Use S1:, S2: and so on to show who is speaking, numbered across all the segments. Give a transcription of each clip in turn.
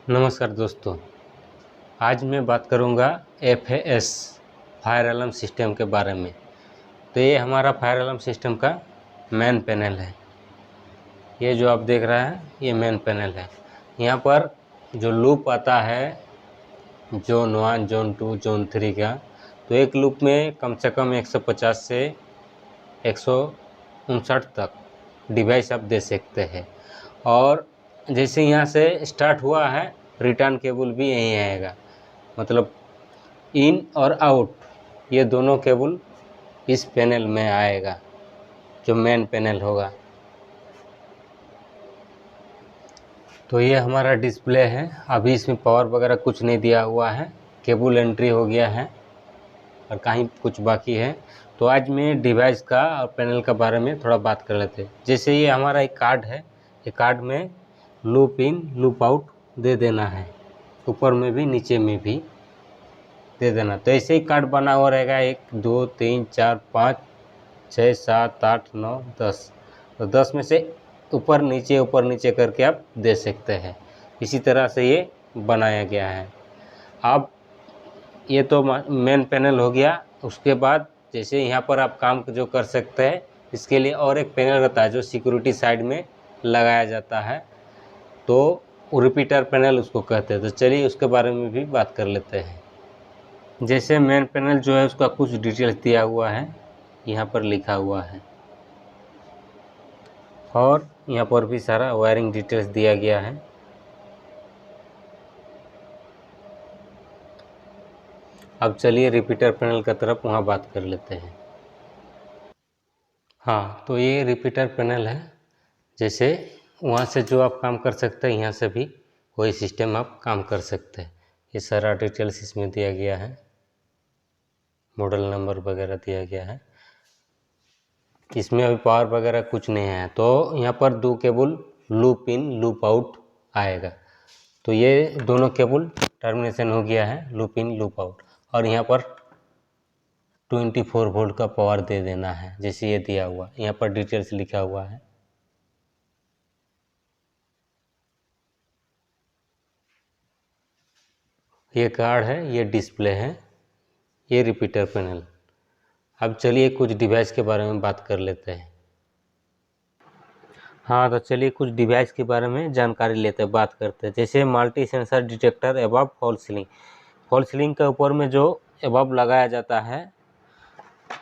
S1: नमस्कार दोस्तों, आज मैं बात करूंगा FAS फायर अलार्म सिस्टम के बारे में। तो ये हमारा फायर अलार्म सिस्टम का मेन पैनल है। ये जो आप देख रहे हैं ये मेन पैनल है। यहाँ पर जो लूप आता है जोन 1, जोन 2, जोन 3 का, तो एक लूप में कम से कम 150 से 159 तक डिवाइस आप दे सकते हैं। और जैसे यहाँ से स्टार्ट हुआ है, रिटर्न केबल भी यहीं आएगा। मतलब इन और आउट ये दोनों केबल इस पैनल में आएगा, जो मेन पैनल होगा। तो ये हमारा डिस्प्ले है। अभी इसमें पावर वगैरह कुछ नहीं दिया हुआ है, केबल एंट्री हो गया है और कहीं कुछ बाकी है। तो आज मैं डिवाइस का और पैनल के बारे में थोड़ा बात कर लेते हैं। जैसे ये हमारा एक कार्ड है, ये कार्ड में लूप इन लूप आउट दे देना है, ऊपर में भी नीचे में भी दे देना। तो ऐसे ही कार्ड बना हुआ रहेगा, 1 2 3 4 5 6 7 8 9 10। तो 10 में से ऊपर नीचे करके आप दे सकते हैं। इसी तरह से ये बनाया गया है। अब ये तो मेन पैनल हो गया। उसके बाद जैसे यहाँ पर आप काम जो कर सकते हैं, इसके लिए और एक पैनल रहता है जो सिक्योरिटी साइड में लगाया जाता है, तो रिपीटर पैनल उसको कहते हैं। तो चलिए उसके बारे में भी बात कर लेते हैं। जैसे मेन पैनल जो है उसका कुछ डिटेल्स दिया हुआ है, यहाँ पर लिखा हुआ है, और यहाँ पर भी सारा वायरिंग डिटेल्स दिया गया है। अब चलिए रिपीटर पैनल की तरफ वहाँ बात कर लेते हैं। हाँ, तो ये रिपीटर पैनल है। जैसे वहाँ से जो आप काम कर सकते हैं, यहाँ से भी वही सिस्टम आप काम कर सकते हैं। ये सारा डिटेल्स इसमें दिया गया है, मॉडल नंबर वगैरह दिया गया है। इसमें अभी पावर वगैरह कुछ नहीं है। तो यहाँ पर 2 cable loop in loop out आएगा। तो ये दोनों केबल टर्मिनेशन हो गया है, लूप इन लूप आउट। और यहाँ पर 24 वोल्ट का पावर दे देना है, जैसे ये दिया हुआ, यहाँ पर डिटेल्स लिखा हुआ है। ये कार्ड है, ये डिस्प्ले है, ये रिपीटर पैनल। अब चलिए कुछ डिवाइस के बारे में बात कर लेते हैं। हाँ, तो चलिए कुछ डिवाइस के बारे में जानकारी लेते हैं, बात करते हैं। जैसे multi sensor detector above fall ceiling. Fall ceiling के ऊपर में जो एबव लगाया जाता है,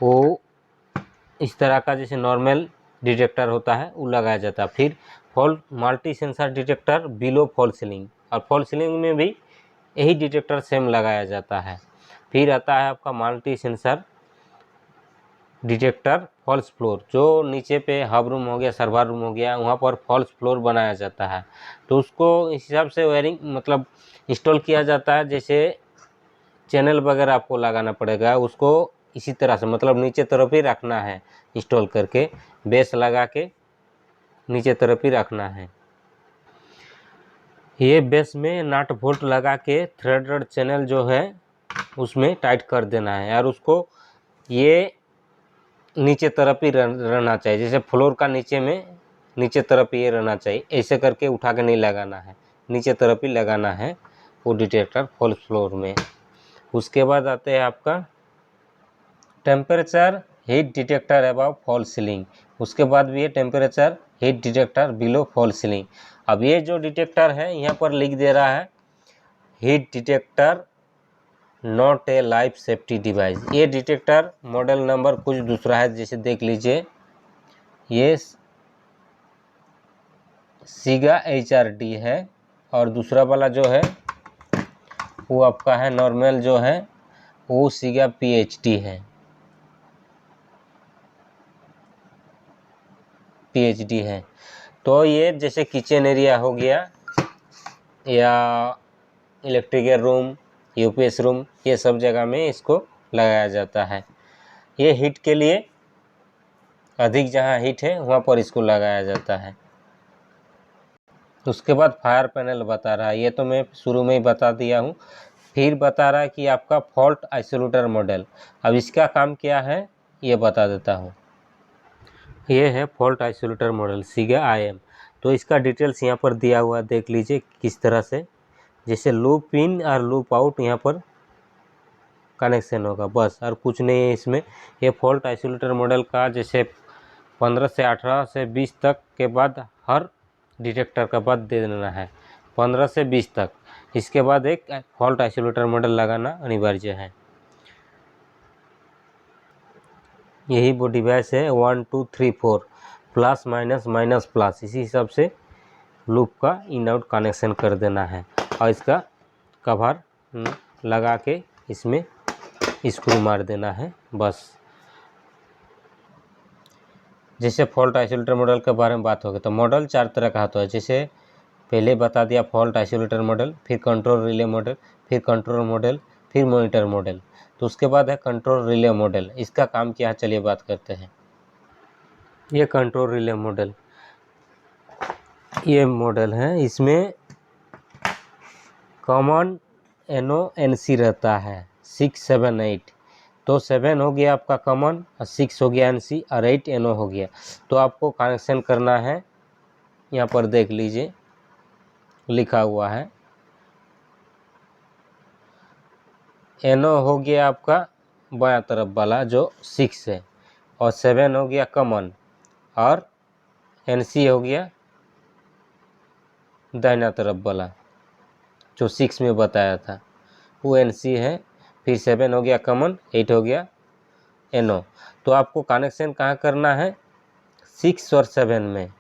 S1: वो इस तरह का जैसे नॉर्मल डिटेक्टर होता है वो लगाया जाता है। फिर multi sensor detector below fall ceiling, और फॉल सीलिंग में भी यही डिटेक्टर सेम लगाया जाता है। फिर आता है आपका multi sensor detector false floor, जो नीचे पे हब रूम हो गया, सर्वर रूम हो गया, वहाँ पर फॉल्स फ्लोर बनाया जाता है। तो उसको इस हिसाब से वायरिंग मतलब इंस्टॉल किया जाता है। जैसे चैनल वगैरह आपको लगाना पड़ेगा, उसको इसी तरह से मतलब नीचे तरफ ही रखना है, इंस्टॉल करके बेस लगा के नीचे तरफ ही रखना है। ये बेस में नट बोल्ट लगा के थ्रेडेड चैनल जो है उसमें टाइट कर देना है, और उसको ये नीचे तरफ ही रहना चाहिए। जैसे फ्लोर का नीचे में नीचे तरफ ये रहना चाहिए, ऐसे करके उठा के नहीं लगाना है, नीचे तरफ ही लगाना है वो डिटेक्टर फॉल्स फ्लोर में। उसके बाद आते हैं आपका temperature heat detector above fall ceiling. उसके बाद भी ये temperature heat detector below fall ceiling. अब ये जो डिटेक्टर है यहाँ पर लिख दे रहा है heat detector not a life safety device. ये डिटेक्टर मॉडल नंबर कुछ दूसरा है, जैसे देख लीजिए, ये सीगा HRD है, और दूसरा वाला जो है वो आपका है नॉर्मल जो है वो सीगा PHD है, PHD है। तो ये जैसे किचन एरिया हो गया या इलेक्ट्रिकल रूम, UPS रूम, ये सब जगह में इसको लगाया जाता है। ये हीट के लिए अधिक जहाँ हीट है वहाँ पर इसको लगाया जाता है। उसके बाद फायर पैनल बता रहा है, ये तो मैं शुरू में ही बता दिया हूँ। फिर बता रहा है कि आपका फॉल्ट आइसोलेटर मॉडल। अब इसका काम क्या है ये बता देता हूँ। ये है फॉल्ट आइसोलेटर मॉडल सीगा IM। तो इसका डिटेल्स यहाँ पर दिया हुआ देख लीजिए किस तरह से जैसे लूप इन और लूप आउट यहाँ पर कनेक्शन होगा बस, और कुछ नहीं है इसमें। ये फॉल्ट आइसोलेटर मॉडल का जैसे 15 से 18 से 20 तक के बाद हर डिटेक्टर का बाद दे देना है, 15 से 20 तक। इसके बाद एक फॉल्ट आइसोलेटर मॉडल लगाना अनिवार्य है। यही वो डिवाइस है 1 2 3 4 प्लस माइनस माइनस प्लस, इसी हिसाब से लूप का इन आउट कनेक्शन कर देना है और इसका कवर लगा के इसमें स्क्रू मार देना है बस। जैसे फॉल्ट आइसोलेटर मॉडल के बारे में बात होगी तो मॉडल 4 तरह का होता है। जैसे पहले बता दिया फॉल्ट आइसोलेटर मॉडल, फिर कंट्रोल रिले मॉडल, फिर कंट्रोल मॉडल, फिर मॉनिटर मॉडल। तो उसके बाद है कंट्रोल रिले मॉडल। इसका काम क्या है चलिए बात करते हैं। ये कंट्रोल रिले मॉडल, ये मॉडल है, इसमें कॉमन NO/NC रहता है 6 7 8। तो 7 हो गया आपका कॉमन और 6 हो गया NC और 8 NO हो गया। तो आपको कनेक्शन करना है, यहाँ पर देख लीजिए लिखा हुआ है। NO हो गया आपका बायां तरफ वाला जो 6 है, और 7 हो गया कॉमन, और NC हो गया दाहिना तरफ वाला जो 6 में बताया था, वो NC है। फिर 7 हो गया कॉमन, 8 हो गया NO। तो आपको कनेक्शन कहाँ करना है, 6 और 7 में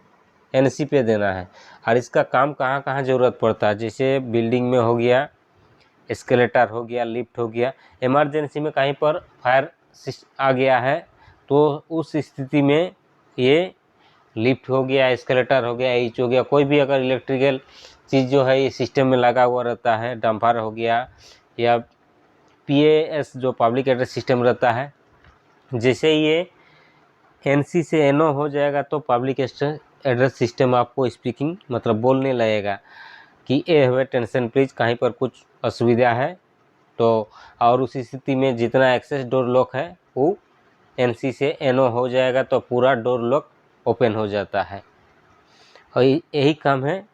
S1: NC पे देना है। और इसका काम कहाँ कहाँ ज़रूरत पड़ता है, जैसे बिल्डिंग में हो गया, एस्केलेटर हो गया, लिफ्ट हो गया। इमरजेंसी में कहीं पर फायर आ गया है तो उस स्थिति में ये लिफ्ट हो गया, एस्केलेटर हो गया, एच हो गया, कोई भी अगर इलेक्ट्रिकल चीज़ जो है ये सिस्टम में लगा हुआ रहता है, डंपर हो गया या PAS जो पब्लिक एड्रेस सिस्टम रहता है, जैसे ये NC से NO हो जाएगा तो पब्लिक एड्रेस सिस्टम आपको स्पीकिंग मतलब बोलने लगेगा कि ए हुए टेंशन प्लीज, कहीं पर कुछ असुविधा है तो। और उस स्थिति में जितना एक्सेस डोर लॉक है वो NC से NO हो जाएगा तो पूरा डोर लॉक ओपन हो जाता है। और यही काम है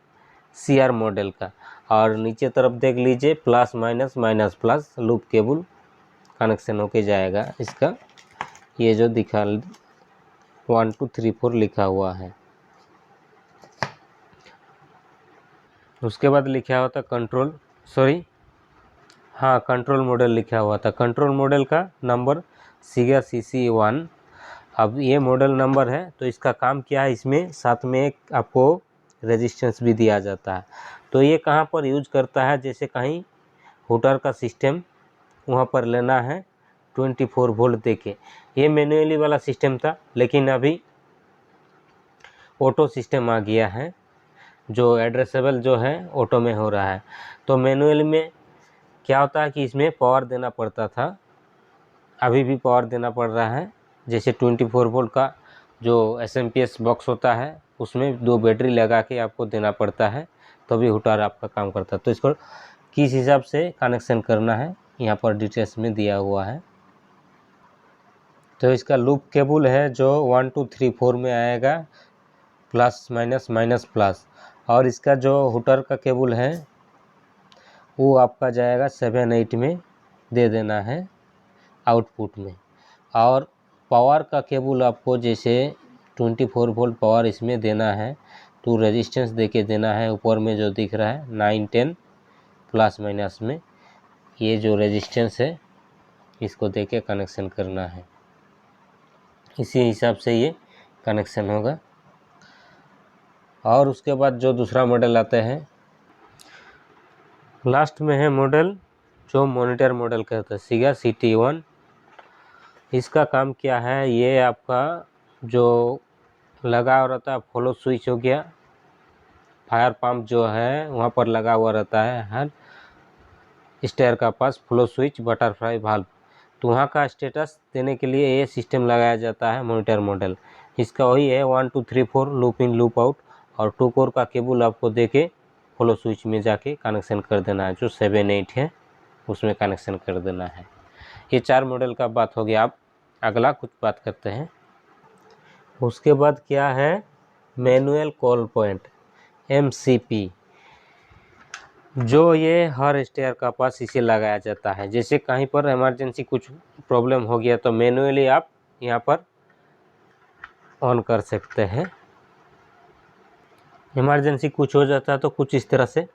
S1: CR मॉडल का। और नीचे तरफ देख लीजिए plus minus minus plus loop cable connection होके जाएगा इसका। ये जो दिखा 1 2 3 4 लिखा हुआ है। उसके बाद लिखा हुआ था कंट्रोल मॉडल लिखा हुआ था। कंट्रोल मॉडल का नंबर सीगा CC1। अब ये मॉडल नंबर है तो इसका काम क्या है, इसमें साथ में एक आपको रेजिस्टेंस भी दिया जाता है। तो ये कहाँ पर यूज करता है, जैसे कहीं हुटर का सिस्टम वहाँ पर लेना है 24 वोल्ट देके। ये मैनुअली वाला सिस्टम था, लेकिन अभी ऑटो सिस्टम आ गया है जो एड्रेसेबल जो है ऑटो में हो रहा है। तो मैनुअल में क्या होता है कि इसमें पावर देना पड़ता था, अभी भी पावर देना पड़ रहा है। जैसे 24 वोल्ट का जो SMPS बॉक्स होता है उसमें 2 बैटरी लगा के आपको देना पड़ता है तभी हुटर आपका काम करता है। तो इसको किस हिसाब से कनेक्शन करना है यहाँ पर डिटेल्स में दिया हुआ है। तो इसका लूप केबल है जो 1 2 3 4 में आएगा, प्लस माइनस माइनस प्लस। और इसका जो हुटर का केबल है वो आपका जाएगा 7 8 में दे देना है आउटपुट में। और पावर का केबल आपको जैसे 24 वोल्ट पावर इसमें देना है तो रेजिस्टेंस देके देना है। ऊपर में जो दिख रहा है 9 10 प्लस माइनस में ये जो रेजिस्टेंस है इसको देके कनेक्शन करना है। इसी हिसाब से ये कनेक्शन होगा। और उसके बाद जो दूसरा मॉडल आता है लास्ट में है मॉडल जो मॉनिटर मॉडल कहते हैं सीगा CT1। इसका काम क्या है, ये आपका जो लगा हुआ रहता है फॉलो स्विच हो गया, फायर पंप जो है वहाँ पर लगा हुआ रहता है हर स्टेयर का पास फ्लो स्विच बटरफ्लाई वाल्व। तो वहाँ का स्टेटस देने के लिए ये सिस्टम लगाया जाता है मॉनिटर मॉडल। इसका वही है 1 2 3 4 लूप इन लूप आउट, और 2 कोर का केबल आपको देके फ्लो स्विच में जाके कनेक्शन कर देना है जो 7 8 है उसमें कनेक्शन कर देना है। ये 4 मॉडल का बात हो गया। आप अगला कुछ बात करते हैं। उसके बाद क्या है मैनुअल कॉल पॉइंट MCP। जो ये हर स्टेयर का पास इसे लगाया जाता है। जैसे कहीं पर इमरजेंसी कुछ प्रॉब्लम हो गया तो मैन्युअली आप यहाँ पर ऑन कर सकते हैं। इमरजेंसी कुछ हो जाता है तो कुछ इस तरह से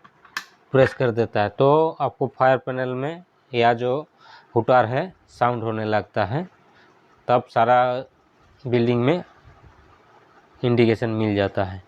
S1: प्रेस कर देता है तो आपको फायर पैनल में या जो हुटार है साउंड होने लगता है, तब सारा बिल्डिंग में इंडिकेशन मिल जाता है।